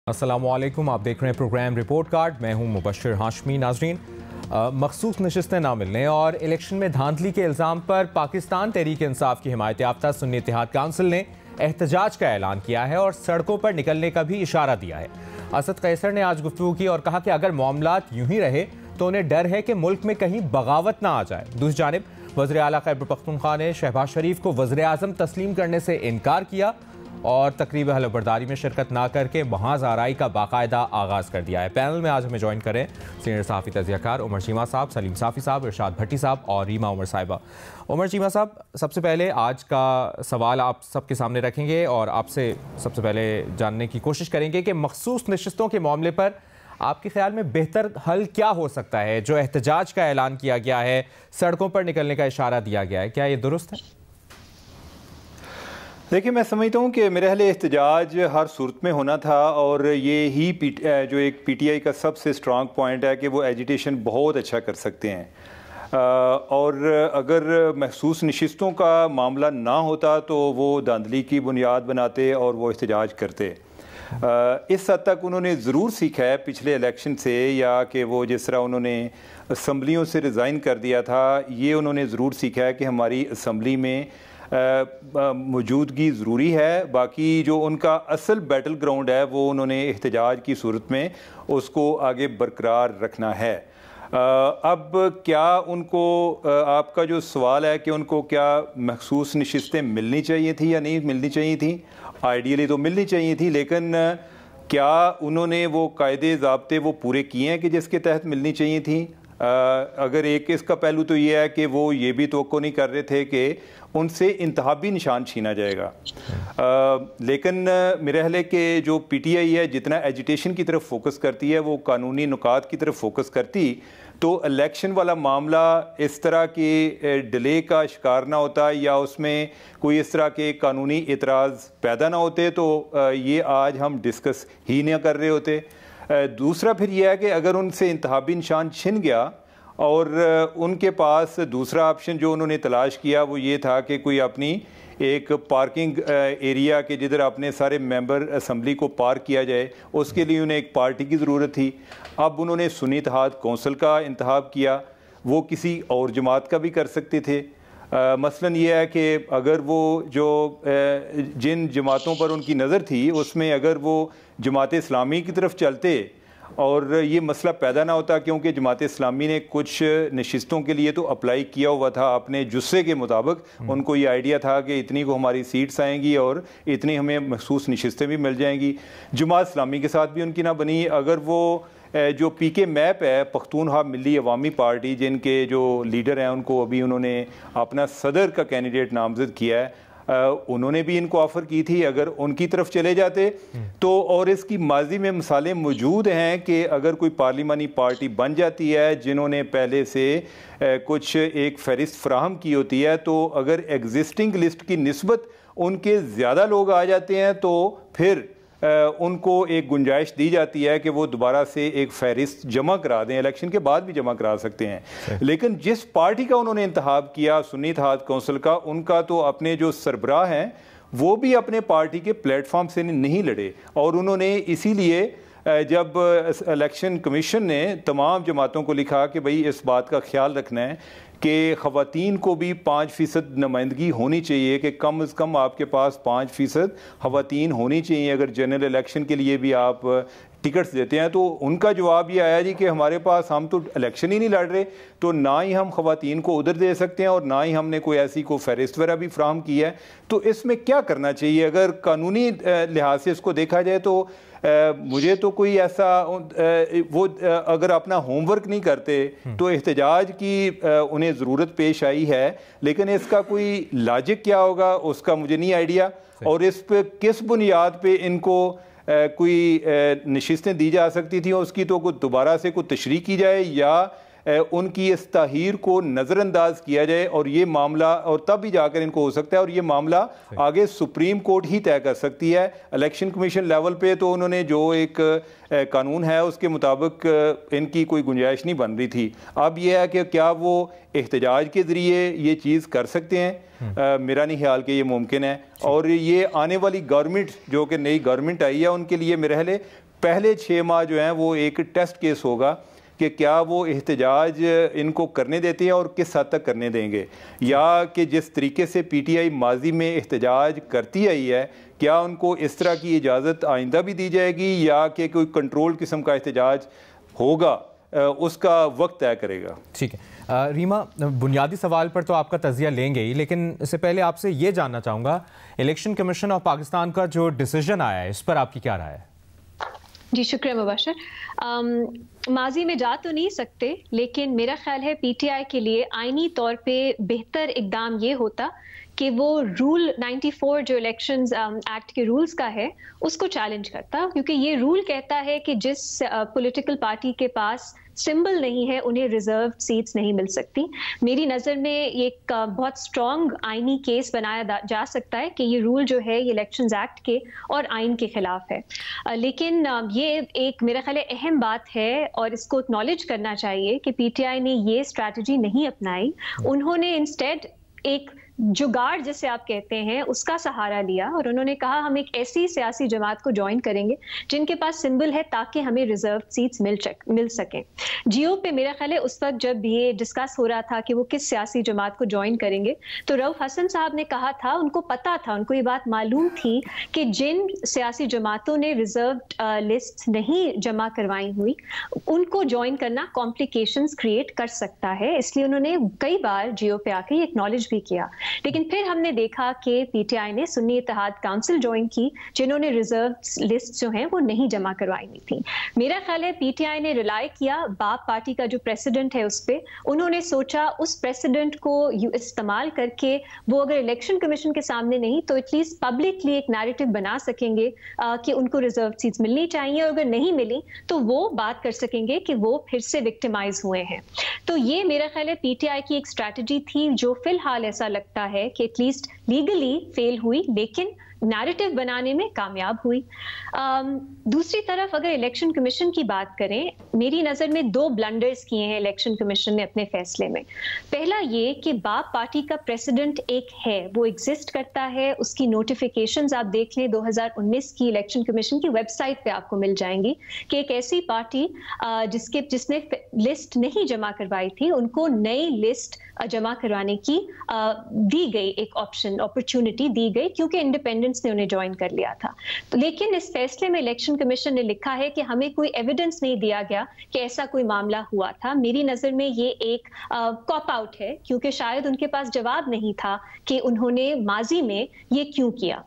अस्सलामुअलैकुम, आप देख रहे हैं प्रोग्राम रिपोर्ट कार्ड। मैं हूं मुबश्शिर हाशमी। नाजरीन, मखसूस नशिस्तें ना मिलने और इलेक्शन में धांधली के इल्ज़ाम पर पाकिस्तान तहरीक इंसाफ की हिमायत याफ्ता सुन्नी इत्तेहाद काउंसिल ने एहतजाज का ऐलान किया है और सड़कों पर निकलने का भी इशारा दिया है। असद कैसर ने आज गुफ्तगू की और कहा कि अगर मामलात यूं ही रहे तो उन्हें डर है कि मुल्क में कहीं बगावत ना आ जाए। दूसरी जानिब वज़ीर आला खैबर पख्तूनख्वा ने शहबाज शरीफ को वज़ीर आज़म तस्लीम करने से इनकार किया और तकरीब हलफबरदारी में शिरकत ना करके महाज आराई का बाकायदा आगाज़ कर दिया है। पैनल में आज हमें ज्वाइन करें सीनियर सहाफ़ी तज़कियाकार उमर चीमा साहब, सलीम साफ़ी साहब, इरशाद भट्टी साहब और रीमा उमर साहिबा। उमर चीमा साहब, सबसे पहले आज का सवाल आप सबके सामने रखेंगे और आपसे सबसे पहले जानने की कोशिश करेंगे कि मखसूस नशिस्तों के मामले पर आपके ख्याल में बेहतर हल क्या हो सकता है। जो एहतजाज का ऐलान किया गया है, सड़कों पर निकलने का इशारा दिया गया है, क्या ये दुरुस्त है? देखिए, मैं समझता हूँ कि मेरे ख्याल एहतजाज हर सूरत में होना था और ये ही जो एक पीटीआई का सबसे स्ट्रांग पॉइंट है कि वो एजिटेशन बहुत अच्छा कर सकते हैं। और अगर महसूस नशिस्तों का मामला ना होता तो वो धांधली की बुनियाद बनाते और वो एहतजाज करते। इस हद तक उन्होंने ज़रूर सीखा है पिछले इलेक्शन से, या कि वो जिस तरह उन्होंने असम्बलियों से रिज़ाइन कर दिया था, ये उन्होंने ज़रूर सीखा है कि हमारी असम्बली में मौजूदगी ज़रूरी है। बाकी जो उनका असल बैटल ग्राउंड है वो उन्होंने एहतजाज की सूरत में उसको आगे बरकरार रखना है। अब क्या उनको आपका जो सवाल है कि उनको क्या मखसूस नशिस्तें मिलनी चाहिए थी या नहीं मिलनी चाहिए थी, आइडियली तो मिलनी चाहिए थी, लेकिन क्या उन्होंने वो कायदे ज़ाब्ते वो पूरे किए हैं कि जिसके तहत मिलनी चाहिए थी? अगर एक इसका पहलू तो ये है कि वो ये भी तवक्को नहीं कर रहे थे कि उनसे इंतहाबी निशान छीना जाएगा। लेकिन मेरे ख्याल है कि जो पीटीआई है जितना एजिटेशन की तरफ फोकस करती है वो कानूनी नुकात की तरफ फोकस करती तो इलेक्शन वाला मामला इस तरह के डिले का शिकार ना होता या उसमें कोई इस तरह के कानूनी एतराज़ पैदा ना होते, तो ये आज हम डिस्कस ही नहीं कर रहे होते। दूसरा फिर यह है कि अगर उनसे इंतहाबी निशान छिन गया और उनके पास दूसरा ऑप्शन जो उन्होंने तलाश किया वो ये था कि कोई अपनी एक पार्किंग एरिया के जिधर अपने सारे मेंबर असम्बली को पार्क किया जाए, उसके लिए उन्हें एक पार्टी की ज़रूरत थी। अब उन्होंने सुन्नी इत्तेहाद कौंसिल का इंतखाब किया, वो किसी और जमात का भी कर सकते थे। मसलन ये है कि अगर वो जो जिन जमातों पर उनकी नज़र थी उसमें अगर वो जमात इस्लामी की तरफ चलते और ये मसला पैदा ना होता, क्योंकि जमात इस्लामी ने कुछ नशिस्तों के लिए तो अप्लाई किया हुआ था अपने जुस्से के मुताबिक। उनको ये आइडिया था कि इतनी को हमारी सीट्स आएंगी और इतनी हमें मखसूस नशिस्तें भी मिल जाएंगी। जमात इस्लामी के साथ भी उनकी ना बनी। अगर वो जो पीके मैप है पख्तूनख्वा मिली अवामी पार्टी, जिनके जो लीडर हैं उनको अभी उन्होंने अपना सदर का कैंडिडेट नामजद किया है, उन्होंने भी इनको ऑफ़र की थी। अगर उनकी तरफ चले जाते तो, और इसकी माजी में मिसालें मौजूद हैं कि अगर कोई पार्लिमानी पार्टी बन जाती है जिन्होंने पहले से कुछ एक फहरिस्त फ्राहम की होती है, तो अगर एग्जिस्टिंग लिस्ट की निस्बत उनके ज़्यादा लोग आ जाते हैं तो फिर उनको एक गुंजाइश दी जाती है कि वो दोबारा से एक फहरिस्त जमा करा दें, इलेक्शन के बाद भी जमा करा सकते हैं। लेकिन जिस पार्टी का उन्होंने इंतखाब किया सुन्नी इत्तेहाद कौंसिल का, उनका तो अपने जो सरबराह हैं वो भी अपने पार्टी के प्लेटफॉर्म से नहीं लड़े और उन्होंने इसीलिए जब इलेक्शन कमीशन ने तमाम जमातों को लिखा कि भाई इस बात का ख्याल रखना है कि ख़वातीन को भी 5% नुमाइंदगी होनी चाहिए, कि कम से कम आपके पास 5% ख़वातीन होनी चाहिए अगर जनरल इलेक्शन के लिए भी आप टिकट्स देते हैं। तो उनका जवाब ये आया जी कि हमारे पास, हम तो इलेक्शन ही नहीं लड़ रहे, तो ना ही हम ख़वातीन को उधर दे सकते हैं और ना ही हमने कोई ऐसी को फहरिस्त वगैरह भी फ्राहम की है। तो इसमें क्या करना चाहिए? अगर कानूनी लिहाज से इसको देखा जाए तो मुझे तो कोई ऐसा वो अगर अपना होमवर्क नहीं करते तो एहतजाज की उन्हें ज़रूरत पेश आई है, लेकिन इसका कोई लॉजिक क्या होगा उसका मुझे नहीं आइडिया। और इस पे किस बुनियाद पे इनको कोई नशिस्तें दी जा सकती थी, उसकी तो कुछ दोबारा से कोई तशरीह की जाए या उनकी इस ताहीर को नज़रअंदाज किया जाए और ये मामला, और तब भी जाकर इनको हो सकता है, और ये मामला आगे सुप्रीम कोर्ट ही तय कर सकती है। इलेक्शन कमीशन लेवल पे तो उन्होंने जो एक कानून है उसके मुताबिक इनकी कोई गुंजाइश नहीं बन रही थी। अब यह है कि क्या वो एहतजाज के ज़रिए ये चीज़ कर सकते हैं? मेरा नहीं ख्याल कि ये मुमकिन है। और ये आने वाली गवर्नमेंट जो कि नई गवर्नमेंट आई है उनके लिए मेरे ख्याल पहले 6 माह जो हैं वो एक टेस्ट केस होगा कि क्या वो एहतजाज इनको करने देते हैं और किस हद तक करने देंगे, या कि जिस तरीके से पीटीआई माजी में एहतजाज करती आई है क्या उनको इस तरह की इजाज़त आइंदा भी दी जाएगी, या कि कोई कंट्रोल किस्म का एहतजाज होगा, उसका वक्त तय करेगा। ठीक है रीमा, बुनियादी सवाल पर तो आपका तजिया लेंगे ही, लेकिन इससे पहले आपसे ये जानना चाहूँगा इलेक्शन कमीशन ऑफ पाकिस्तान का जो डिसीजन आया है इस पर आपकी क्या राय है? जी शुक्रिया मुबशर। माजी में जा तो नहीं सकते, लेकिन मेरा ख्याल है पीटीआई के लिए आईनी तौर पे बेहतर इकदाम ये होता कि वो रूल 94 जो इलेक्शंस एक्ट के रूल्स का है उसको चैलेंज करता, क्योंकि ये रूल कहता है कि जिस पॉलिटिकल पार्टी के पास सिंबल नहीं है उन्हें रिजर्व सीट्स नहीं मिल सकती। मेरी नज़र में ये एक बहुत स्ट्रॉन्ग आइनी केस बनाया जा सकता है कि ये रूल जो है ये इलेक्शंस एक्ट के और आइन के खिलाफ है। लेकिन ये एक मेरा ख्याल है अहम बात है और इसको एक्नॉलेज करना चाहिए कि पीटीआई ने ये स्ट्रैटेजी नहीं अपनाई। उन्होंने इंस्टेड एक जुगाड़ जिसे आप कहते हैं उसका सहारा लिया और उन्होंने कहा हम एक ऐसी सियासी जमात को ज्वाइन करेंगे जिनके पास सिंबल है ताकि हमें रिजर्व सीट्स मिल सकें। जियो पे मेरा ख्याल है उस वक्त जब ये डिस्कस हो रहा था कि वो किस सियासी जमात को ज्वाइन करेंगे तो रऊफ हसन साहब ने कहा था, उनको पता था, उनको ये बात मालूम थी कि जिन सियासी जमातों ने रिजर्व लिस्ट नहीं जमा करवाई हुई उनको ज्वाइन करना कॉम्प्लिकेशंस क्रिएट कर सकता है, इसलिए उन्होंने कई बार जियो पे आके एक्नॉलेज भी किया। लेकिन फिर हमने देखा कि पीटीआई ने सुन्नी इत्तेहाद काउंसिल ज्वाइन की जिन्होंने रिजर्व लिस्ट जो है वो नहीं जमा करवाई हुई थी। मेरा ख्याल है पीटीआई ने रिलाई किया बाप पार्टी का जो प्रेसिडेंट है उस पर, उन्होंने सोचा उस प्रेसिडेंट को इस्तेमाल करके वो अगर इलेक्शन कमीशन के सामने नहीं तो एटलीस्ट पब्लिकली एक नैरेटिव बना सकेंगे कि उनको रिजर्व सीट्स मिलनी चाहिए और अगर नहीं मिली तो वो बात कर सकेंगे कि वो फिर से विक्टिमाइज हुए हैं। तो ये मेरा ख्याल है पीटीआई की एक स्ट्रैटेजी थी जो फिलहाल ऐसा लगता है कि एटलीस्ट लीगली फेल हुई लेकिन नैरेटिव बनाने में कामयाब हुई। दूसरी तरफ अगर इलेक्शन कमीशन की बात करें, मेरी नज़र में 2 ब्लंडर्स किए हैं इलेक्शन कमीशन ने अपने फैसले में। पहला ये कि बाप पार्टी का प्रेसिडेंट एक है, वो एग्जिस्ट करता है, उसकी नोटिफिकेशंस आप देख लें 2019 की इलेक्शन कमीशन की वेबसाइट पे आपको मिल जाएंगी कि एक ऐसी पार्टी जिसने लिस्ट नहीं जमा करवाई थी उनको नई लिस्ट जमा करवाने की दी गई, एक अपॉर्चुनिटी दी गई क्योंकि इंडिपेंडेंस ने उन्हें ज्वाइन कर लिया था। तो लेकिन इस फैसले में इलेक्शन कमीशन ने लिखा है कि हमें कोई एविडेंस नहीं दिया गया कि ऐसा कोई मामला हुआ था। मेरी नज़र में ये एक कॉप आउट है क्योंकि शायद उनके पास जवाब नहीं था कि उन्होंने माजी में ये क्यों किया।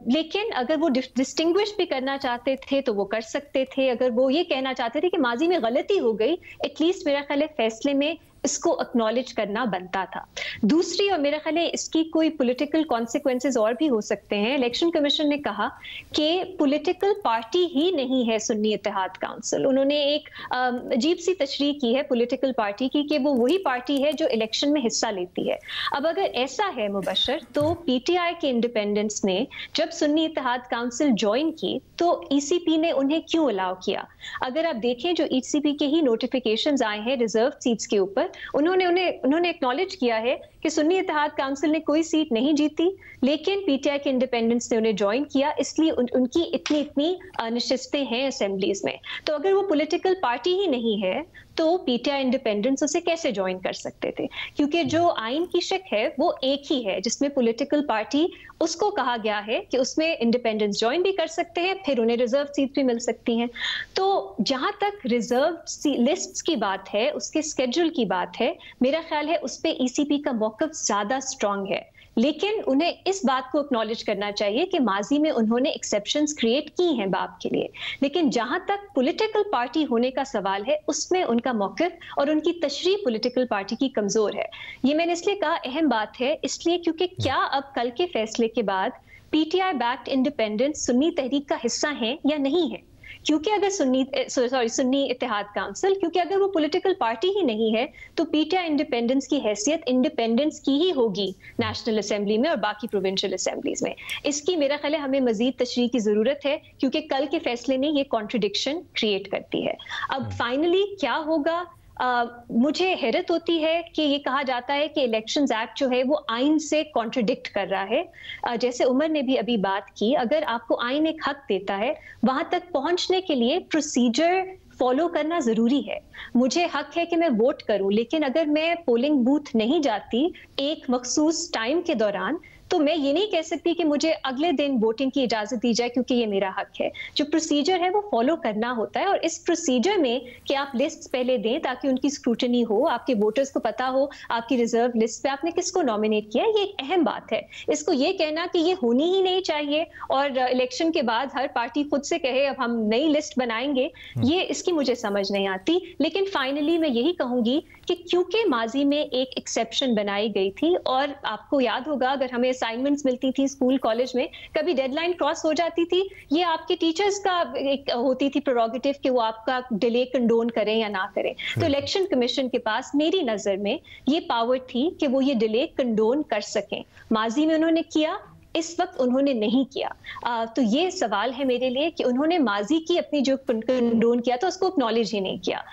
लेकिन अगर वो डिस्टिंग्विश भी करना चाहते थे तो वो कर सकते थे, अगर वो ये कहना चाहते थे कि माजी में गलती हो गई, एटलीस्ट मेरा ख्याल है फैसले में इसको एक्नॉलेज करना बनता था। दूसरी और मेरा ख्याल है इसकी कोई पॉलिटिकल कॉन्सिक्वेंसेस और भी हो सकते हैं। इलेक्शन कमीशन ने कहा कि पॉलिटिकल पार्टी ही नहीं है सुन्नी इत्तेहाद काउंसिल। उन्होंने एक अजीब सी तशरीह की है पॉलिटिकल पार्टी की कि वो वही पार्टी है जो इलेक्शन में हिस्सा लेती है। अब अगर ऐसा है मुबशर तो पीटीआई के इंडिपेंडेंस ने जब सुन्नी इत्तेहाद काउंसिल ज्वाइन की तो ईसीपी ने उन्हें क्यों अलाउ किया? अगर आप देखें जो ईसीपी के ही नोटिफिकेशंस आए हैं रिजर्व सीट्स के ऊपर, उन्होंने एक्नॉलेज किया है कि सुन्नी इत्तेहाद काउंसिल ने कोई सीट नहीं जीती लेकिन पीटीआई के इंडिपेंडेंस ने उन्हें ज्वाइन किया, इसलिए उनकी इतनी नशिस्तें हैं असेंबलीज में। तो अगर वो पॉलिटिकल पार्टी ही नहीं है तो पीटीआई इंडिपेंडेंस उसे कैसे ज्वाइन कर सकते थे? क्योंकि जो आइन की शिक है वो एक ही है जिसमें पॉलिटिकल पार्टी उसको कहा गया है कि उसमें इंडिपेंडेंस ज्वाइन भी कर सकते हैं, फिर उन्हें रिजर्व सीट भी मिल सकती हैं। तो जहां तक रिजर्व लिस्ट्स की बात है, उसके स्केड्यूल की बात है, मेरा ख्याल है उस पर ईसीपी का मौक़िफ़ ज्यादा स्ट्रांग है। लेकिन उन्हें इस बात को एक्नॉलेज करना चाहिए कि माजी में उन्होंने एक्सेप्शंस क्रिएट की हैं बाप के लिए, लेकिन जहां तक पॉलिटिकल पार्टी होने का सवाल है उसमें उनका मौक़िफ़ और उनकी तशरीह पॉलिटिकल पार्टी की कमजोर है। ये मैंने इसलिए कहा अहम बात है, इसलिए क्योंकि क्या अब कल के फैसले के बाद पीटीआई बैक्ड इंडिपेंडेंस सुन्नी तहरीक का हिस्सा है या नहीं है? क्योंकि अगर सुन्नी इत्तेहाद काउंसिल, क्योंकि अगर वो पॉलिटिकल पार्टी ही नहीं है तो पीटीआई इंडिपेंडेंस की हैसियत इंडिपेंडेंस की ही होगी नेशनल असेंबली में और बाकी प्रोविंशियल असेंबलीज में। इसकी मेरा ख्याल है हमें मजीद तशरीह की जरूरत है क्योंकि कल के फैसले ने ये कॉन्ट्रडिक्शन क्रिएट करती है। अब फाइनली क्या होगा मुझे हैरत होती है कि ये कहा जाता है कि इलेक्शंस एक्ट जो है वो आइन से कॉन्ट्रडिक्ट कर रहा है। जैसे उमर ने भी अभी बात की, अगर आपको आइन एक हक देता है, वहां तक पहुंचने के लिए प्रोसीजर फॉलो करना जरूरी है। मुझे हक है कि मैं वोट करूं, लेकिन अगर मैं पोलिंग बूथ नहीं जाती एक मखसूस टाइम के दौरान, तो मैं ये नहीं कह सकती कि मुझे अगले दिन वोटिंग की इजाजत दी जाए क्योंकि ये मेरा हक है। जो प्रोसीजर है वो फॉलो करना होता है, और इस प्रोसीजर में कि आप लिस्ट पहले दें ताकि उनकी स्क्रूटनी हो, आपके वोटर्स को पता हो आपकी रिजर्व लिस्ट पे आपने किसको नॉमिनेट किया, ये एक अहम बात है। इसको ये कहना कि ये होनी ही नहीं चाहिए और इलेक्शन के बाद हर पार्टी खुद से कहे अब हम नई लिस्ट बनाएंगे, ये इसकी मुझे समझ नहीं आती। लेकिन फाइनली मैं यही कहूंगी कि क्योंकि माजी में एक एक्सेप्शन बनाई गई थी, और आपको याद होगा अगर हमें असाइनमेंट्स मिलती थी स्कूल कॉलेज में, कभी डेडलाइन क्रॉस हो जाती थी, ये आपके टीचर्स का एक होती थी प्रेरोगेटिव कि वो आपका डिले कंडोन करें या ना करें। तो इलेक्शन कमीशन के पास मेरी नजर में ये पावर थी कि वो ये डिले कंडोन कर सकें। माजी में उन्होंने किया, इस वक्त उन्होंने नहीं किया। तो ये सवाल है मेरे लिए कि उन्होंने माजी की अपनी जो कंडोन किया था उसको एक्नॉलेज ही नहीं किया।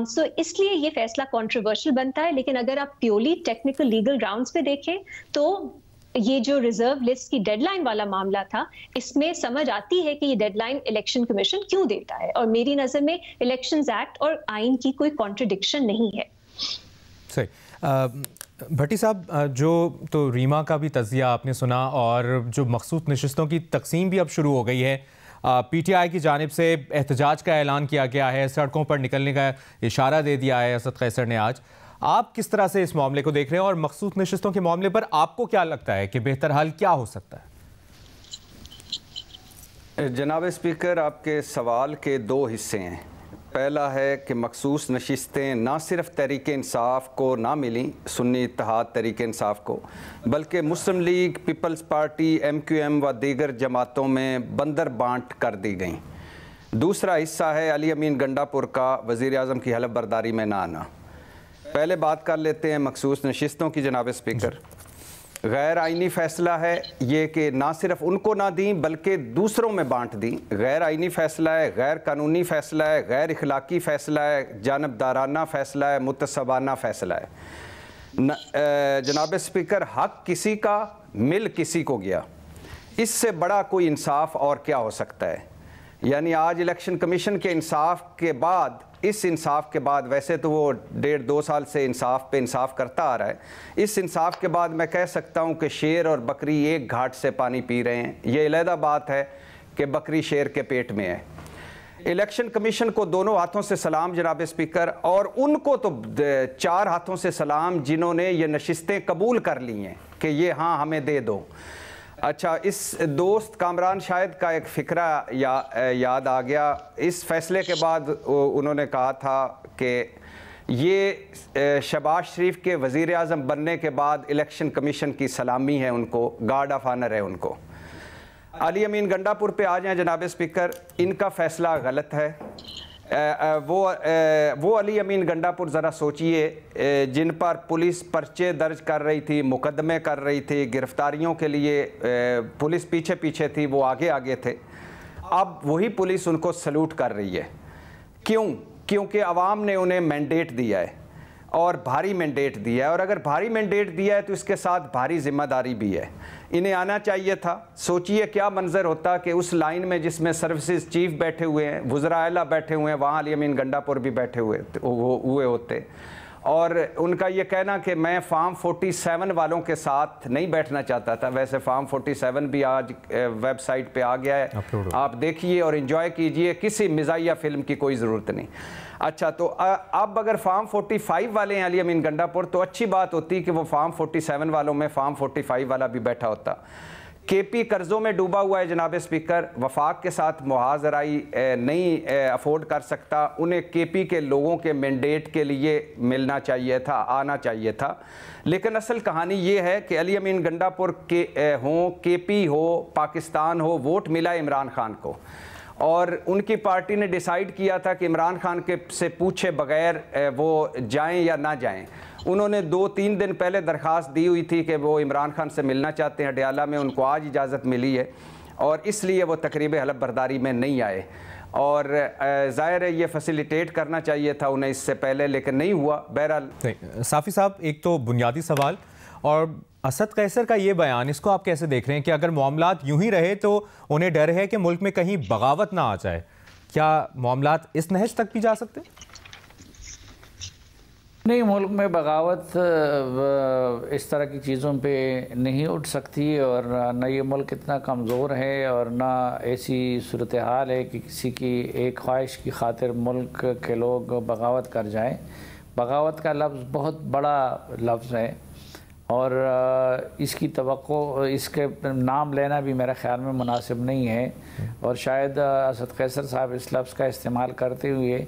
सो इसलिए ये फैसला कंट्रोवर्शियल बनता है। लेकिन अगर आप प्योरली टेक्निकल लीगल ग्राउंड्स पे देखें तो ये जो रिजर्व लिस्ट की डेडलाइन वाला मामला था, इसमें समझ आती है कि ये डेडलाइन इलेक्शन कमीशन क्यों देता है, और मेरी नजर में इलेक्शंस एक्ट और आइन की कोई कॉन्ट्रडिक्शन नहीं है। सही। भट्टी साहब, जो तो रीमा का भी तज़िया आपने सुना, और जो मखसूस नशिस्तों की तकसीम भी अब शुरू हो गई है। PTI की जानिब से एहतजाज का ऐलान किया गया है, सड़कों पर निकलने का इशारा दे दिया है असद कैसर ने आज। आप किस तरह से इस मामले को देख रहे हैं, और मखसूस नशिस्तों के मामले पर आपको क्या लगता है कि बेहतर हल क्या हो सकता है? जनाब स्पीकर, आपके सवाल के दो हिस्से हैं। पहला है कि मखसूस नशिस्तें ना सिर्फ तहरीक इंसाफ को ना मिली, सुन्नी इत्तेहाद तहरीक इंसाफ को, बल्कि मुस्लिम लीग, पीपल्स पार्टी, MQM व दीगर जमातों में बंदर बांट कर दी गई। दूसरा हिस्सा है अली अमीन गंडापुर का वज़ीर आज़म की हलफ बर्दारी में ना आना। पहले बात कर लेते हैं मखसूस नशिस्तों की। जनाब स्पीकर, गैर आइनी फ़ैसला है ये कि ना सिर्फ उनको ना दी बल्कि दूसरों में बांट दी। गैर आइनी फ़ैसला है, गैर कानूनी फ़ैसला है, गैर इखलाकी फ़ैसला है, जानबदाराना फ़ैसला है, मुतसबाना फ़ैसला है। जनाब स्पीकर, हक किसी का मिल किसी को गया, इससे बड़ा कोई इंसाफ और क्या हो सकता है। यानी आज इलेक्शन कमीशन के इंसाफ के बाद, इस इंसाफ के बाद, वैसे तो वो 1.5-2 साल से इंसाफ पे इंसाफ करता आ रहा है, इस इंसाफ के बाद मैं कह सकता हूँ कि शेर और बकरी एक घाट से पानी पी रहे हैं। ये अलहदा बात है कि बकरी शेर के पेट में है। इलेक्शन कमीशन को दोनों हाथों से सलाम जनाब स्पीकर, और उनको तो 4 हाथों से सलाम जिन्होंने ये नशिस्तें कबूल कर ली हैं कि ये हाँ हमें दे दो। अच्छा, इस दोस्त कामरान शाहिद का एक फ़िक्रा याद आ गया। इस फैसले के बाद उन्होंने कहा था कि ये शहबाज शरीफ के वज़ीर आज़म बनने के बाद इलेक्शन कमीशन की सलामी है, उनको गार्ड ऑफ ऑनर है उनको। अली अमीन गंडापुर पे आ जाएं जनाब स्पीकर, इनका फ़ैसला गलत है। वो अली अमीन गंडापुर ज़रा सोचिए, जिन पर पुलिस पर्चे दर्ज कर रही थी, मुकदमे कर रही थी, गिरफ्तारियों के लिए पुलिस पीछे पीछे थी, वो आगे आगे थे। अब वही पुलिस उनको सल्यूट कर रही है। क्यों? क्योंकि अवाम ने उन्हें मैंडेट दिया है, और भारी मैंडेट दिया है, और अगर भारी मैंडेट दिया है तो इसके साथ भारी जिम्मेदारी भी है। इन्हें आना चाहिए था। सोचिए क्या मंजर होता कि उस लाइन में जिसमें सर्विसेज चीफ बैठे हुए हैं, वज़रा आला बैठे हुए हैं, वहाँ अली अमीन गंडापुर भी बैठे हुए होते, और उनका ये कहना कि मैं फार्म 47 वालों के साथ नहीं बैठना चाहता था। वैसे फार्म 47 भी आज वेबसाइट पे आ गया है, आप देखिए और एंजॉय कीजिए, किसी मिजाहिया फिल्म की कोई ज़रूरत नहीं। अच्छा, तो अब अगर फार्म 45 वाले हैं अली अमीन गंडापुर, तो अच्छी बात होती कि वो फार्म 47 वालों में फार्म 45 वाला भी बैठा होता। KP कर्ज़ों में डूबा हुआ है जनाब स्पीकर, वफाक के साथ मुहाजराई नहीं अफोर्ड कर सकता। उन्हें KP के लोगों के मैंडेट के लिए मिलना चाहिए था, आना चाहिए था। लेकिन असल कहानी ये है कि अली अमीन गंडापुर के हों, KP हो, पाकिस्तान हो, वोट मिला इमरान खान को, और उनकी पार्टी ने डिसाइड किया था कि इमरान खान के से पूछे बगैर वो जाएं या ना जाएं। उन्होंने 2-3 दिन पहले दरख्वास्त दी हुई थी कि वो इमरान खान से मिलना चाहते हैं अडयाला में, उनको आज इजाज़त मिली है, और इसलिए वो तकरीब हलफ बर्दारी में नहीं आए। और ज़ाहिर है ये फैसिलिटेट करना चाहिए था उन्हें इससे पहले, लेकिन नहीं हुआ। बहरहाल साफ़ी साहब, एक तो बुनियादी सवाल, और असद कैसर का ये बयान, इसको आप कैसे देख रहे हैं कि अगर मामलात यूं ही रहे तो उन्हें डर है कि मुल्क में कहीं बगावत ना आ जाए? क्या मामलात इस नहज तक भी जा सकते? नहीं, मुल्क में बगावत इस तरह की चीज़ों पे नहीं उठ सकती, और न ये मुल्क इतना कमज़ोर है और ना ऐसी सूरत हाल है कि किसी की एक ख्वाहिश की खातिर मुल्क के लोग बगावत कर जाएं। बगावत का लफ्ज़ बहुत बड़ा लफ्ज़ है और इसकी तवक्को, इसके नाम लेना भी मेरे ख़्याल में मुनासिब नहीं है, और शायद असद कैसर साहब इस लफ्ज़ का इस्तेमाल करते हुए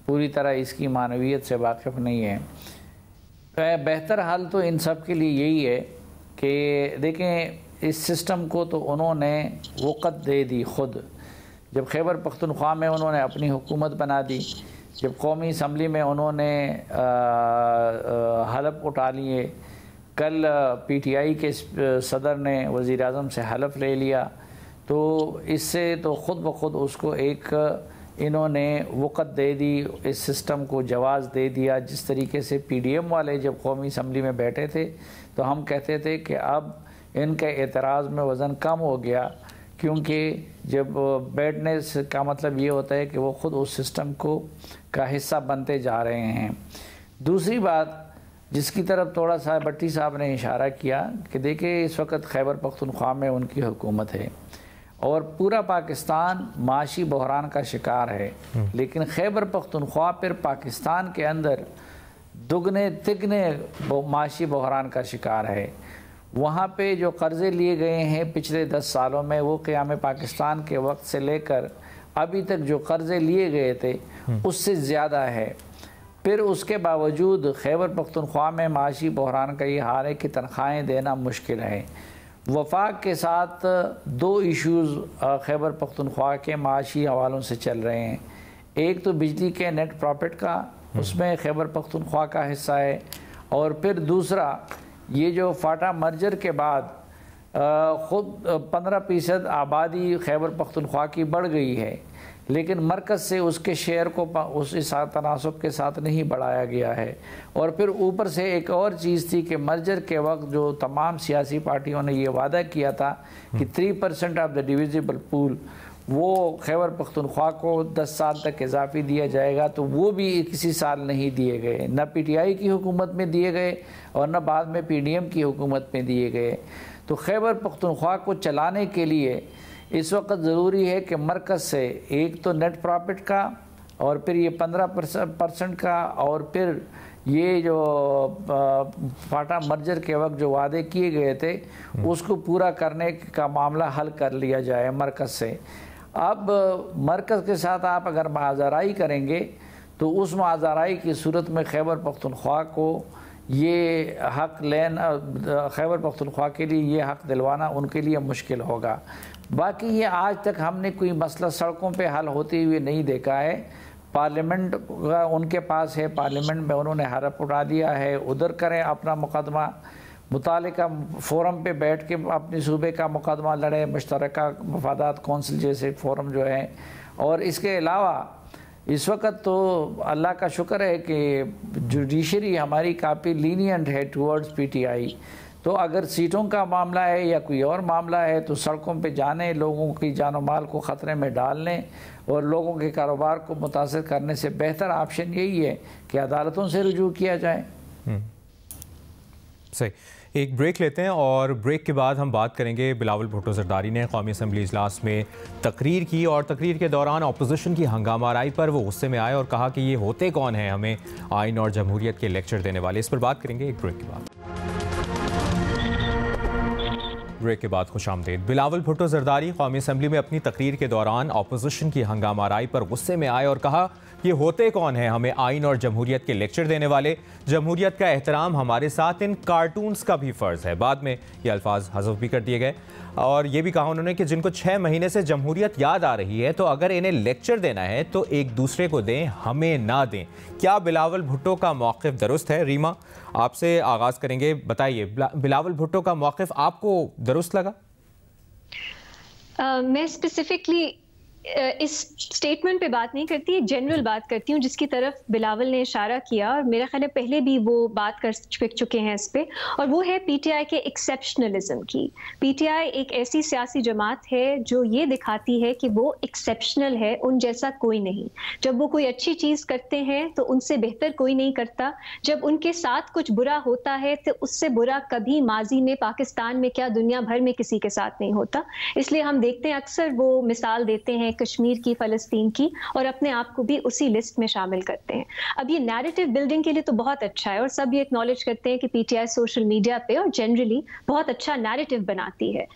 पूरी तरह इसकी मानवियत से वाकिफ़ नहीं है। बेहतर हाल तो इन सब के लिए यही है कि देखें, इस सिस्टम को तो उन्होंने वक़्त दे दी खुद। जब खैबर पख्तूनख्वा में उन्होंने अपनी हुकूमत बना दी, जब कौमी असम्बली में उन्होंने हलफ उठा लिए, कल PTI के सदर ने वज़ीर आज़म से हलफ ले लिया, तो इससे तो ख़ुद ब खुद उसको एक इन्होंने वक़्त दे दी, इस सिस्टम को जवाज़ दे दिया। जिस तरीके से PDM वाले जब कौमी असम्बली में बैठे थे तो हम कहते थे कि अब इनके एतराज़ में वज़न कम हो गया, क्योंकि जब बैठने से का मतलब ये होता है कि वो ख़ुद उस सिस्टम को का हिस्सा बनते जा रहे हैं। दूसरी बात जिसकी तरफ थोड़ा सा भट्टी साहब ने इशारा किया कि देखिए, इस वक्त खैबर पख्तूनख्वा में उनकी हुकूमत है और पूरा पाकिस्तान माशी बहरान का शिकार है, लेकिन खैबर पख्तूनख्वा फिर पाकिस्तान के अंदर दुगने तिगने माशी बहरान का शिकार है। वहाँ पे जो कर्ज़े लिए गए हैं पिछले 10 सालों में, वो क़याम पाकिस्तान के वक्त से लेकर अभी तक जो कर्ज़े लिए गए थे उससे ज़्यादा है। फिर उसके बावजूद खैबर पख्तूनख्वा में माशी बहरान का ये हाल है कि तनख्वाहें देना मुश्किल है। वफाक के साथ 2 इश्यूज़ खैबर पख्तूनख्वा के माशी हवालों से चल रहे हैं। एक तो बिजली के नेट प्रॉफिट का, उसमें खैबर पख्तूनख्वा का हिस्सा है, और फिर दूसरा ये जो फाटा मर्जर के बाद ख़ुद 15% आबादी खैबर पख्तूनख्वा की बढ़ गई है, लेकिन मरकज़ से उसके शेयर को उस तनासब के साथ नहीं बढ़ाया गया है। और फिर ऊपर से एक और चीज़ थी कि मर्जर के वक्त जो तमाम सियासी पार्टियों ने ये वादा किया था कि 3% ऑफ द डिविजिबल पूल वो खैबर पख्तूनख्वा को 10 साल तक इजाफी दिया जाएगा, तो वो भी किसी साल नहीं दिए गए, न PTI की हुकूमत में दिए गए और न बाद में PDM की हुकूमत में दिए गए। तो खैबर पख्तूनख्वा को चलाने के लिए इस वक्त ज़रूरी है कि मरकज़ से एक तो नेट प्रॉफिट का, और फिर ये 15% का, और फिर ये जो फाटा मर्जर के वक्त जो वादे किए गए थे उसको पूरा करने का मामला हल कर लिया जाए मरकज़ से। अब मरकज़ के साथ आप अगर माज़राई करेंगे तो उस माज़राई की सूरत में खैबर पख्तूनख्वा को ये हक़ लेना, खैबर पख्तूनख्वा के लिए ये हक़ दिलवाना उनके लिए मुश्किल होगा। बाकी ये आज तक हमने कोई मसला सड़कों पे हल होते हुए नहीं देखा है। पार्लियामेंट उनके पास है, पार्लियामेंट में उन्होंने हरफ उठा दिया है, उधर करें अपना मुकदमा, मुतालिका फोरम पे बैठ के अपने सूबे का मुकदमा लड़े, मुश्तरका मफादात कौंसिल जैसे फोरम जो है। और इसके अलावा इस वक्त तो अल्लाह का शुक्र है कि जुडिशरी हमारी काफ़ी लीनियंट है टूवर्ड्स PTI। तो अगर सीटों का मामला है या कोई और मामला है तो सड़कों पे जाने, लोगों की जान और माल को ख़तरे में डालने और लोगों के कारोबार को मुतासर करने से बेहतर ऑप्शन यही है कि अदालतों से रुजू किया जाए। सही, एक ब्रेक लेते हैं और ब्रेक के बाद हम बात करेंगे। बिलावल भुट्टो ज़रदारी ने कौमी असम्बली इजलास में तकरीर की और तकरीर के दौरान अपोजिशन की हंगामाराई पर वो गुस्से में आए और कहा कि ये होते कौन हैं हमें आइन और जमहूरियत के लेक्चर देने वाले। इस पर बात करेंगे एक ब्रेक के बाद। ब्रेक के बाद खुशामदीद। बिलावल भुट्टो ज़रदारी कौमी असम्बली में अपनी तकरीर के दौरान अपोजिशन की हंगामाराई पर गुस्से में आए और कहा ये होते कौन हैं हमें आइन और जमहूरियत के लेक्चर देने वाले, जमहूरियत का एहतराम हमारे साथ इन कार्टून्स का भी फ़र्ज़ है। बाद में ये अल्फाज हज़फ भी कर दिए गए और ये भी कहा उन्होंने कि जिनको 6 महीने से जमहूरियत याद आ रही है तो अगर इन्हें लेक्चर देना है तो एक दूसरे को दें, हमें ना दें। क्या बिलावल भुट्टो का मौक़िफ़ दुरुस्त है? रीमा, आपसे आगाज़ करेंगे, बताइए बिलावल भुट्टो का मौक़िफ़ आपको दुरुस्त लगा? मैं स्पेसिफिकली इस स्टेटमेंट पे बात नहीं करती, एक जनरल बात करती हूँ जिसकी तरफ बिलावल ने इशारा किया, और मेरा ख्याल है पहले भी वो बात कर चुके हैं इस पे, और वो है पीटीआई के एक्सेप्शनलिज्म की। पीटीआई एक ऐसी सियासी जमात है जो ये दिखाती है कि वो एक्सेप्शनल है, उन जैसा कोई नहीं। जब वो कोई अच्छी चीज़ करते हैं तो उनसे बेहतर कोई नहीं करता, जब उनके साथ कुछ बुरा होता है तो उससे बुरा कभी माजी में पाकिस्तान में क्या दुनिया भर में किसी के साथ नहीं होता। इसलिए हम देखते हैं अक्सर वो मिसाल देते हैं कश्मीर की, फ़लस्तीन की, और अपने आप को भी उसी लिस्ट में शामिल करते हैं। अब ये नैरेटिव बिल्डिंग के लिए तो बहुत अच्छा है, और सब ये एक्नॉलेज करते हैं कि पीटीआई सोशल मीडिया पे और जनरली बहुत अच्छा नैरेटिव बनाती है।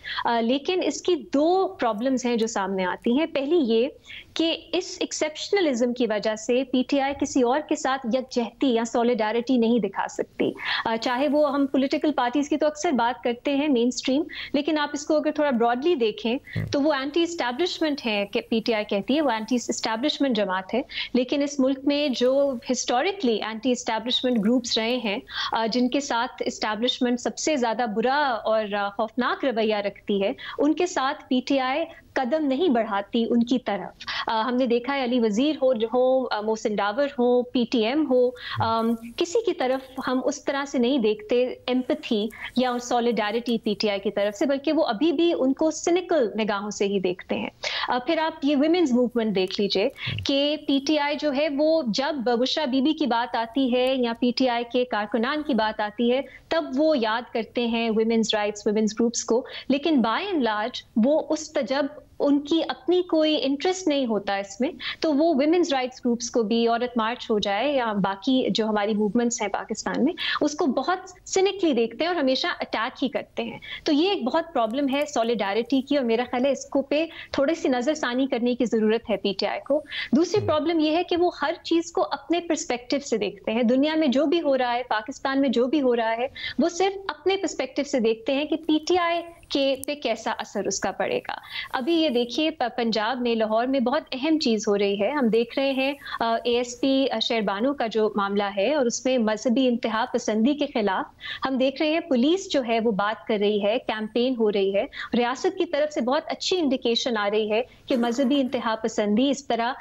लेकिन इसकी दो प्रॉब्लम्स हैं जो सामने आती हैं। पहली ये कि इस एक्सेप्शनलिज्म की वजह से पीटीआई किसी और के साथ यकजहती या सॉलिडारिटी नहीं दिखा सकती। चाहे वो हम पॉलिटिकल पार्टीज की तो अक्सर बात करते हैं मेन स्ट्रीम, लेकिन आप इसको अगर थोड़ा ब्रॉडली देखें तो वो एंटी इस्टेब्लिशमेंट है कि पीटीआई कहती है, वो एंटी इस्टेब्लिशमेंट जमात है। लेकिन इस मुल्क में जो हिस्टोरिकली एंटी इस्टेब्लिशमेंट ग्रुप्स रहे हैं, जिनके साथ इस्टेब्लिशमेंट सबसे ज्यादा बुरा और खौफनाक रवैया रखती है, उनके साथ पीटीआई कदम नहीं बढ़ाती उनकी तरफ। हमने देखा है अली वजीर हो मोहसिन डावर हो, पीटीएम हो, किसी की तरफ हम उस तरह से नहीं देखते एम्पैथी या सॉलिडारिटी पीटीआई की तरफ से, बल्कि वो अभी भी उनको सिनिकल निगाहों से ही देखते हैं। फिर आप ये विमेंस मूवमेंट देख लीजिए कि पीटीआई जो है वो जब बुशरा बीबी की बात आती है या पीटीआई के कारकुनान की बात आती है तब वो याद करते हैं विमेंस राइट्स, विमेंस ग्रुप्स को, लेकिन बाय एंड लार्ज वो उस जब उनकी अपनी कोई इंटरेस्ट नहीं होता इसमें, तो वो विमेंस राइट्स ग्रुप्स को भी, औरत मार्च हो जाए या बाकी जो हमारी मूवमेंट्स हैं पाकिस्तान में, उसको बहुत सिनिकली देखते हैं और हमेशा अटैक ही करते हैं। तो ये एक बहुत प्रॉब्लम है सॉलिडारिटी की, और मेरा ख्याल है इसको पे थोड़ी सी नजरसानी करने की जरूरत है पीटीआई को। दूसरी प्रॉब्लम ये है कि वो हर चीज को अपने पर्सपेक्टिव से देखते हैं। दुनिया में जो भी हो रहा है, पाकिस्तान में जो भी हो रहा है, वो सिर्फ अपने पर्सपेक्टिव से देखते हैं कि पीटीआई के पे कैसा असर उसका पड़ेगा। अभी ये देखिए पंजाब में, लाहौर में बहुत अहम चीज हो रही है। हम देख रहे हैं एएसपी शेरबानो का जो मामला है और उसमें मजहबी इंतहा पसंदी के खिलाफ हम देख रहे हैं पुलिस जो है वो बात कर रही है, कैंपेन हो रही है, रियासत की तरफ से बहुत अच्छी इंडिकेशन आ रही है कि मजहबी इंतहा पसंदी, इस तरह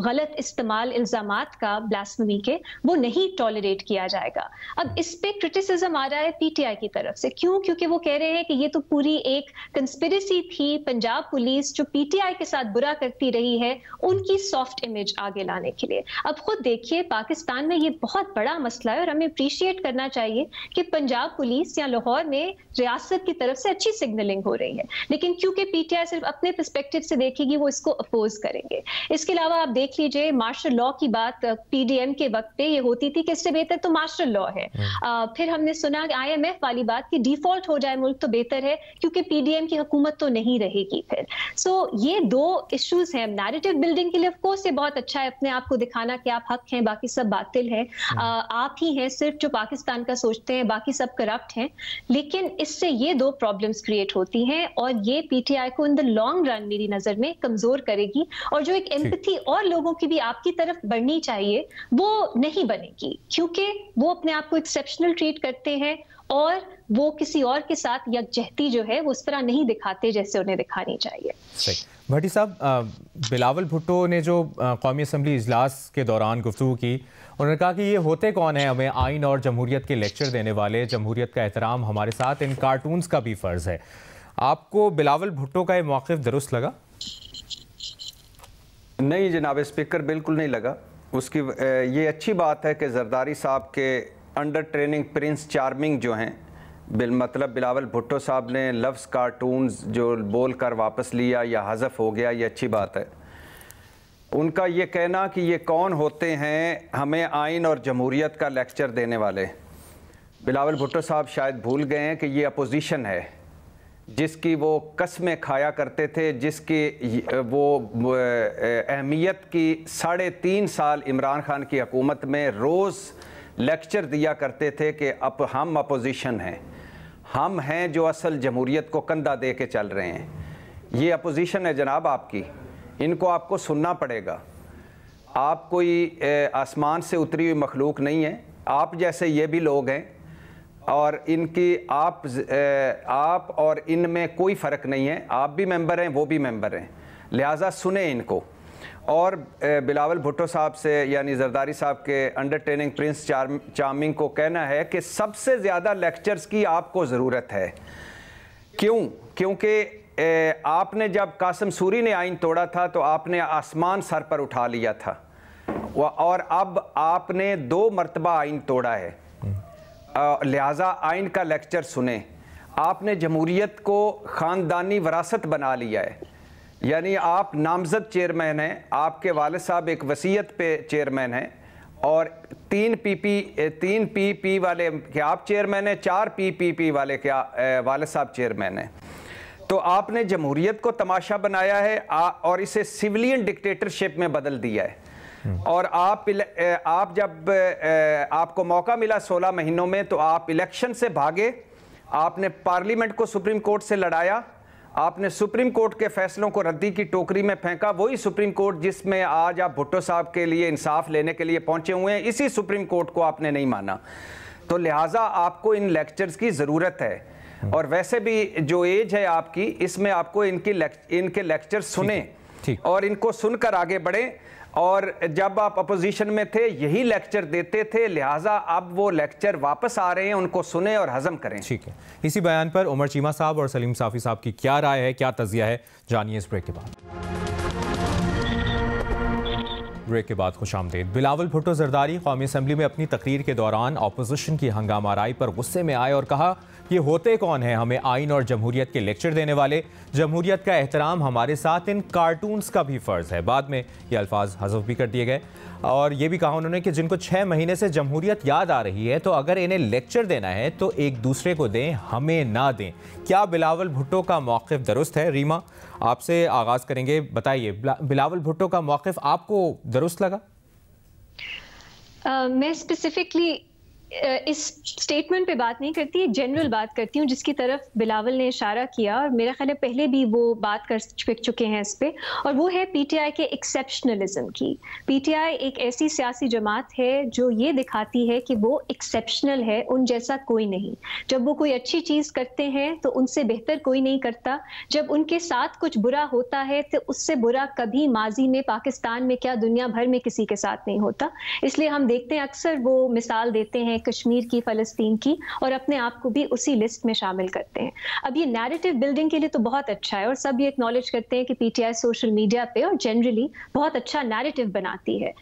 गलत इस्तेमाल इल्जामात का ब्लास्फेमी के, वो नहीं टॉलरेट किया जाएगा। अब इस पे क्रिटिसिज्म आ रहा है पीटीआई की तरफ से, क्यों? क्योंकि वो कह रहे हैं कि ये तो पूरी एक कंस्पिरेसी थी, पंजाब पुलिस जो पीटीआई के साथ बुरा करती रही है उनकी सॉफ्ट इमेज आगे लाने के लिए। अब खुद देखिए पाकिस्तान में ये बहुत बड़ा मसला है और हमें अप्रिशिएट करना चाहिए कि पंजाब पुलिस या लाहौर में रियासत की तरफ से अच्छी सिग्नलिंग हो रही है, लेकिन क्योंकि पीटीआई सिर्फ अपने पर्सपेक्टिव से देखेगी वो इसको अपोज करेंगे। इसके अलावा आप देख लीजिए मार्शल लॉ की बात पीडीएम के वक्त पे ये होती थी कि इससे बेहतर तो मार्शल लॉ है। फिर हमने सुना आईएमएफ वाली बात कि डिफॉल्ट हो जाए मुल्क तो बेहतर है क्योंकि पीडीएम की हुकूमत तो नहीं रहेगी फिर। सो ये दो इश्यूज हैं। नैरेटिव बिल्डिंग के लिए ऑफ कोर्स ये बहुत अच्छा है अपने आप को दिखाना कि आप हक हैं, बाकी सब बातिल हैं, आप ही हैं सिर्फ जो पाकिस्तान का सोचते हैं, बाकी सब करप्ट हैं। लेकिन इससे ये दो प्रॉब्लम्स क्रिएट होती हैं और ये पीटीआई को इन द लॉन्ग रन मेरी नजर में कमजोर करेगी, और जो एक एम्पैथी और लोगों की भी आपकी तरफ बढ़नी चाहिए वो नहीं बनेगी, क्योंकि वो अपने आप को एक्सेप्शनल ट्रीट करते हैं और वो किसी और के साथ यकजहती जो है वो उस तरह नहीं दिखाते जैसे उन्हें दिखानी चाहिए। सही। भट्टी साहब, बिलावल भुट्टो ने जो कौमी असम्बली इजलास के दौरान गुफ्तगू की, उन्होंने कहा कि ये होते कौन है हमें आइन और जमहूरियत के लेक्चर देने वाले, जमहूरियत का एहतराम हमारे साथ इन कार्टून्स का भी फ़र्ज़ है। आपको बिलावल भुट्टो का ये मौक़िफ़ दुरुस्त लगा? नहीं जनाब स्पीकर, बिल्कुल नहीं लगा। उसकी ये अच्छी बात है कि जरदारी साहब के अंडर ट्रेनिंग प्रिंस चार्मिंग जो हैं, मतलब बिलावल भुट्टो साहब ने लफ्ज़ कार्टून्स जो बोल कर वापस लिया या हज़फ हो गया, ये अच्छी बात है। उनका ये कहना कि ये कौन होते हैं हमें आइन और जमहूरियत का लेक्चर देने वाले, बिलावल भुट्टो साहब शायद भूल गए हैं कि ये अपोजिशन है जिसकी वो कस्में खाया करते थे, जिसकी वो अहमियत की 3.5 साल इमरान खान की हुकूमत में रोज़ लेक्चर दिया करते थे कि अब हम अपोजिशन हैं, हम हैं जो असल जमहूरियत को कंधा दे के चल रहे हैं। ये अपोजिशन है जनाब आपकी, इनको आपको सुनना पड़ेगा। आप कोई आसमान से उतरी हुई मखलूक नहीं है, आप जैसे ये भी लोग हैं और इनकी आप और इनमें कोई फ़र्क नहीं है। आप भी मेंबर हैं, वो भी मेंबर हैं। लिहाजा सुने इनको। और बिलावल भुट्टो साहब से यानी जरदारी साहब के अंडरटेनिंग प्रिंस चार्मिंग को कहना है कि सबसे ज़्यादा लेक्चर्स की आपको ज़रूरत है। क्यों? क्योंकि आपने जब कासिम सूरी ने आइन तोड़ा था तो आपने आसमान सर पर उठा लिया था, और अब आपने 2 मरतबा आइन तोड़ा है। लिहाजा आइन का लेक्चर सुने। आपने जमहूरियत को ख़ानदानी वरासत बना लिया है, यानी आप नामजद चेयरमैन हैं, आपके वालिद साहब एक वसीयत पे चेयरमैन हैं, और 3 पीपी वाले के आप चेयरमैन हैं, 4 पीपीपी वाले के वालिद साहब चेयरमैन हैं। तो आपने जमहूरियत को तमाशा बनाया है और इसे सिविलियन डिक्टेटरशिप में बदल दिया है। और आप जब आपको मौका मिला 16 महीनों में, तो आप इलेक्शन से भागे, आपने पार्लियामेंट को सुप्रीम कोर्ट से लड़ाया, आपने सुप्रीम कोर्ट के फैसलों को रद्दी की टोकरी में फेंका। वही सुप्रीम कोर्ट जिसमें आज आप भुट्टो साहब के लिए इंसाफ लेने के लिए पहुंचे हुए हैं, इसी सुप्रीम कोर्ट को आपने नहीं माना। तो लिहाजा आपको इन लेक्चर्स की ज़रूरत है। और वैसे भी जो एज है आपकी, इसमें आपको इनके लेक्चर सुने और इनको सुनकर आगे बढ़े। और जब आप अपोजिशन में थे यही लेक्चर देते थे, लिहाजा अब वो लेक्चर वापस आ रहे हैं, उनको सुने और हजम करें। ठीक है, इसी बयान पर उमर चीमा साहब और सलीम साफ़ी साहब की क्या राय है, क्या तज़िया है, जानिए इस ब्रेक के बाद। ब्रेक के बाद खुशामदीद। बिलावल भुट्टो जरदारी कौमी असम्बली में अपनी तकरीर के दौरान अपोजिशन की हंगामाराई पर गुस्से में आए और कहा, ये होते कौन है हमें आइन और जमहूरियत के लेक्चर देने वाले? जमहूरियत का एहतराम हमारे साथ इन कार्टून्स का भी फ़र्ज़ है। बाद में ये अल्फाज हज़फ भी कर दिए गए और ये भी कहा उन्होंने कि जिनको 6 महीने से जमहूरियत याद आ रही है, तो अगर इन्हें लेक्चर देना है तो एक दूसरे को दें, हमें ना दें। क्या बिलावल भुट्टो का मौक़िफ़ दुरुस्त है? रीमा, आपसे आगाज़ करेंगे, बताइए बिलावल भुट्टो का मौक़िफ़ आपको दुरुस्त लगा? मैं स्पेसिफिकली इस स्टेटमेंट पे बात नहीं करती, जनरल बात करती हूँ जिसकी तरफ बिलावल ने इशारा किया, और मेरा ख्याल है पहले भी वो बात कर चुके हैं इस पे, और वो है पीटीआई के एक्सेप्शनलिज्म की। पीटीआई एक ऐसी सियासी जमात है जो ये दिखाती है कि वो एक्सेप्शनल है, उन जैसा कोई नहीं। जब वो कोई अच्छी चीज़ करते हैं तो उनसे बेहतर कोई नहीं करता, जब उनके साथ कुछ बुरा होता है तो उससे बुरा कभी माजी में पाकिस्तान में क्या दुनिया भर में किसी के साथ नहीं होता। इसलिए हम देखते हैं अक्सर वो मिसाल देते हैं कश्मीर की, फ़लस्तीन की, और अपने आप को भी उसी लिस्ट में शामिल करते हैं। अब ये नैरेटिव बिल्डिंग के लिए तो बहुत अच्छा है और सब ये एक्नॉलेज करते हैं कि पीटीआई सोशल मीडिया पे और जनरली बहुत अच्छा नैरेटिव बनाती है।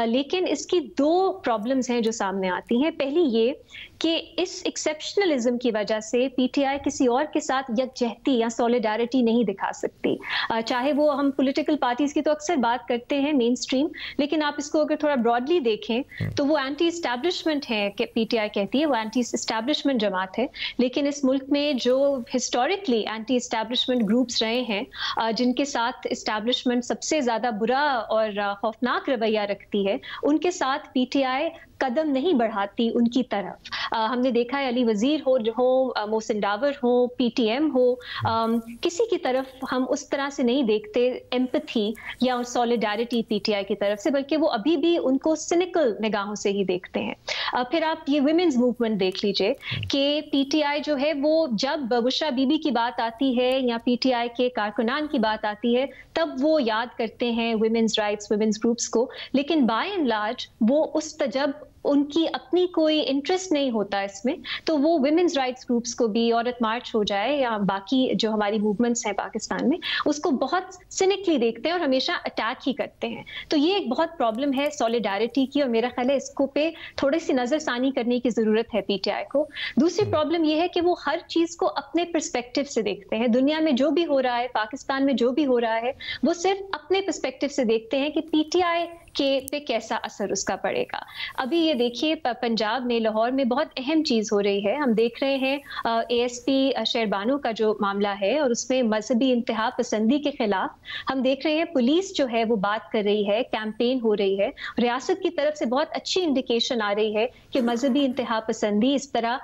लेकिन इसकी 2 प्रॉब्लम्स हैं जो सामने आती हैं। पहली ये कि इस एक्सेप्शनलिज्म की वजह से पीटीआई किसी और के साथ यकजहती या सॉलिडारिटी नहीं दिखा सकती। चाहे वो हम पॉलिटिकल पार्टीज की तो अक्सर बात करते हैं मेन स्ट्रीम, लेकिन आप इसको अगर थोड़ा ब्रॉडली देखें तो वो एंटी इस्टेब्लिशमेंट है कि पीटीआई कहती है, वो एंटी इस्टेब्लिशमेंट जमात है। लेकिन इस मुल्क में जो हिस्टोरिकली एंटी इस्टेब्लिशमेंट ग्रुप्स रहे हैं, जिनके साथ इस्टेब्लिशमेंट सबसे ज्यादा बुरा और खौफनाक रवैया रखती है, उनके साथ पीटीआई कदम नहीं बढ़ाती उनकी तरफ। हमने देखा है अली वजीर हो मोहसिन डावर हो, पीटीएम हो, किसी की तरफ हम उस तरह से नहीं देखते एम्पैथी या सॉलिडारिटी पीटीआई की तरफ से, बल्कि वो अभी भी उनको सिनिकल निगाहों से ही देखते हैं। फिर आप ये विमेंस मूवमेंट देख लीजिए कि पीटीआई जो है वो जब बुशरा बीबी की बात आती है या पीटीआई के कारकुनान की बात आती है तब वो याद करते हैं विमेंस राइट्स, विमेंस ग्रुप्स को, लेकिन बाय एंड लार्ज वो जब उनकी अपनी कोई इंटरेस्ट नहीं होता इसमें, तो वो विमेंस राइट्स ग्रुप्स को भी, औरत मार्च हो जाए या बाकी जो हमारी मूवमेंट्स हैं पाकिस्तान में, उसको बहुत सिनिकली देखते हैं और हमेशा अटैक ही करते हैं। तो ये एक बहुत प्रॉब्लम है सॉलिडारिटी की, और मेरा ख्याल है इसको पे थोड़ी सी नजरसानी करने की जरूरत है पीटीआई को। दूसरी प्रॉब्लम ये है कि वो हर चीज को अपने पर्सपेक्टिव से देखते हैं। दुनिया में जो भी हो रहा है, पाकिस्तान में जो भी हो रहा है, वो सिर्फ अपने पर्सपेक्टिव से देखते हैं कि पीटीआई के पे कैसा असर उसका पड़ेगा। अभी ये देखिए पंजाब में, लाहौर में बहुत अहम चीज हो रही है। हम देख रहे हैं एएसपी शेरबानो का जो मामला है और उसमें मजहबी इंतहा पसंदी के खिलाफ हम देख रहे हैं पुलिस जो है वो बात कर रही है, कैंपेन हो रही है, रियासत की तरफ से बहुत अच्छी इंडिकेशन आ रही है कि मजहबी इंतहा पसंदी, इस तरह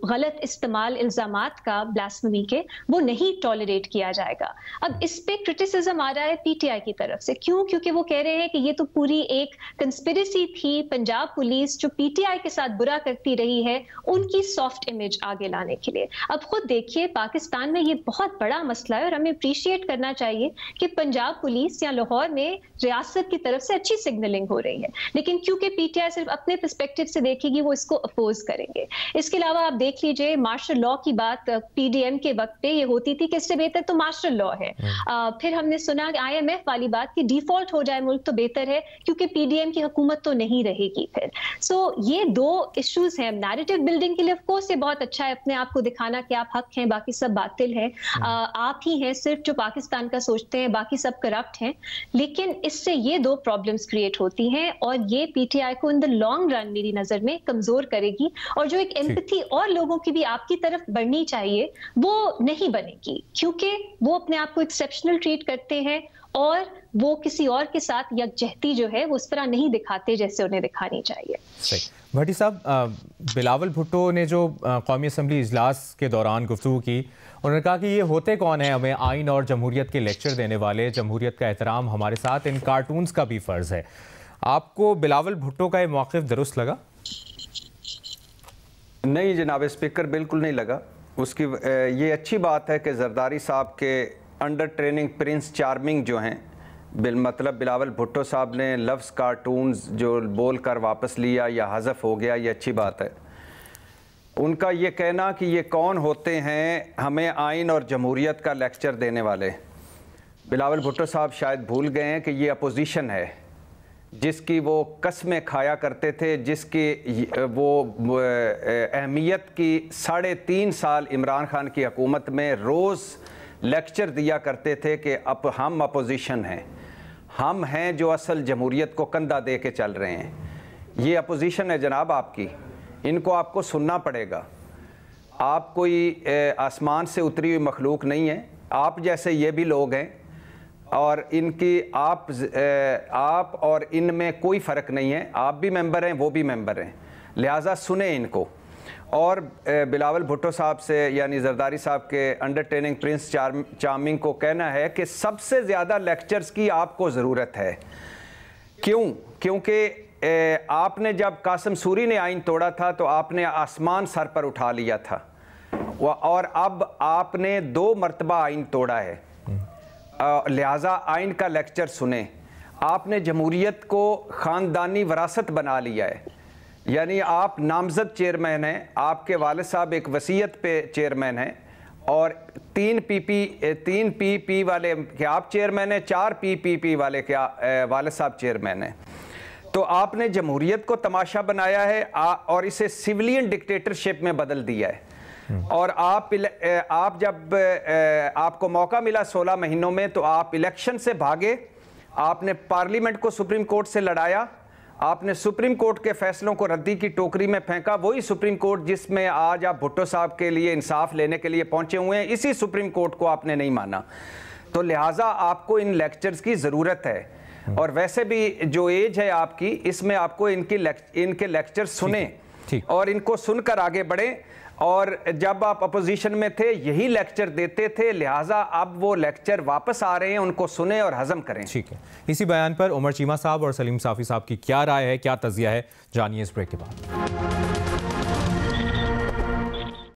गलत इस्तेमाल इल्जामात का ब्लास्फेमी के, वो नहीं टॉलरेट किया जाएगा। अब इस पे क्रिटिसिज्म आ रहा है पीटीआई की तरफ से। क्यों? क्योंकि वो कह रहे हैं कि ये तो पूरी एक कंस्पिरेसी थी पंजाब पुलिस जो पीटीआई के साथ बुरा करती रही है उनकी सॉफ्ट इमेज आगे लाने के लिए। अब खुद देखिए पाकिस्तान में ये बहुत बड़ा मसला है और हमें अप्रिशिएट करना चाहिए कि पंजाब पुलिस या लाहौर में रियासत की तरफ से अच्छी सिग्नलिंग हो रही है, लेकिन क्योंकि पीटीआई सिर्फ अपने पर्सपेक्टिव से देखेगी वो इसको अपोज करेंगे। इसके अलावा आप देख लीजिए मार्शल लॉ की बात पीडीएम के वक्त पे ये होती थी कि इससे बेहतर तो मार्शल लॉ है। फिर हमने सुना कि आईएमएफ वाली बात कि डिफॉल्ट हो जाए मुल्क तो बेहतर है क्योंकि पीडीएम की हुकूमत तो नहीं रहेगी फिर। सो ये दो इश्यूज हैं। नैरेटिव बिल्डिंग के लिए ऑफ कोर्स ये बहुत अच्छा है अपने आप को दिखाना कि आप हक हैं बाकी सब बातिल हैं, आप ही हैं सिर्फ जो पाकिस्तान का सोचते हैं बाकी सब करप्ट हैं। लेकिन इससे ये दो प्रॉब्लम्स क्रिएट होती हैं और ये पीटीआई को इन द लॉन्ग रन मेरी नजर में कमजोर करेगी और जो एक एम्पैथी और लोगों की भी आपकी तरफ बढ़नी चाहिए वो नहीं बनेगी क्योंकि वो अपने आप को एक्सेप्शनल ट्रीट करते हैं और वो किसी और के साथ यकजहती जो है वो उस तरह नहीं दिखाते जैसे उन्हें दिखानी चाहिए। भट्टी साहब, बिलावल भुट्टो ने जो कौमी असम्बली इजलास के दौरान गुफ्तगू की, उन्होंने कहा कि ये होते कौन है हमें आइन और जमहूरियत के लेक्चर देने वाले, जमहूरियत का एहतराम हमारे साथ इन कार्टून्स का भी फ़र्ज़ है। आपको बिलावल भुट्टो का ये मौक़िफ़ दुरुस्त लगा? नहीं जनाब स्पीकर, बिल्कुल नहीं लगा। उसकी ये अच्छी बात है कि जरदारी साहब के अंडर ट्रेनिंग प्रिंस चार्मिंग जो हैं, मतलब बिलावल भुट्टो साहब ने लफ्ज़ कार्टून्स जो बोल कर वापस लिया या हज़फ हो गया, ये अच्छी बात है। उनका ये कहना कि ये कौन होते हैं हमें आइन और जमहूरियत का लेक्चर देने वाले, बिलावल भुट्टो साहब शायद भूल गए हैं कि ये अपोजिशन है जिसकी वो कस्में खाया करते थे, जिसकी वो अहमियत की 3.5 साल इमरान खान की हुकूमत में रोज़ लेक्चर दिया करते थे कि अब हम अपोजिशन हैं, हम हैं जो असल जमहूरियत को कंधा दे के चल रहे हैं। ये अपोजिशन है जनाब आपकी, इनको आपको सुनना पड़ेगा। आप कोई आसमान से उतरी हुई मखलूक नहीं है, आप जैसे ये भी लोग हैं और इनकी आप और इनमें कोई फ़र्क नहीं है। आप भी मेंबर हैं, वो भी मेंबर हैं, लिहाजा सुने इनको। और बिलावल भुट्टो साहब से यानी जरदारी साहब के अंडर ट्रेनिंग प्रिंस चार्मिंग को कहना है कि सबसे ज़्यादा लेक्चर्स की आपको ज़रूरत है। क्यों? क्योंकि आपने जब कासिम सूरी ने आइन तोड़ा था तो आपने आसमान सर पर उठा लिया था और अब आपने 2 मरतबा आइन तोड़ा है, लिहाजा आइन का लेक्चर सुने। आपने जमहूरियत को ख़ानदानी वरासत बना लिया है, यानी आप नामजद चेयरमैन हैं, आपके वालिद साहब एक वसीयत पे चेयरमैन हैं और 3 पीपी वाले के आप चेयरमैन हैं, 4 पीपीपी वाले के वालिद साहब चेयरमैन हैं। तो आपने जमहूरियत को तमाशा बनाया है और इसे सिविलियन डिक्टेटरशिप में बदल दिया है। और आप जब आपको मौका मिला 16 महीनों में तो आप इलेक्शन से भागे, आपने पार्लियामेंट को सुप्रीम कोर्ट से लड़ाया, आपने सुप्रीम कोर्ट के फैसलों को रद्दी की टोकरी में फेंका। वही सुप्रीम कोर्ट जिसमें आज आप भुट्टो साहब के लिए इंसाफ लेने के लिए पहुंचे हुए हैं, इसी सुप्रीम कोर्ट को आपने नहीं माना। तो लिहाजा आपको इन लेक्चर्स की ज़रूरत है और वैसे भी जो एज है आपकी, इसमें आपको इनके लेक्चर सुने और इनको सुनकर आगे बढ़े। और जब आप अपोजिशन में थे यही लेक्चर देते थे, लिहाजा अब वो लेक्चर वापस आ रहे हैं, उनको सुने और हजम करें। ठीक है, इसी बयान पर उमर चीमा साहब और सलीम साफ़ी साहब की क्या राय है, क्या तज़िया है, जानिए इस ब्रेक के बाद।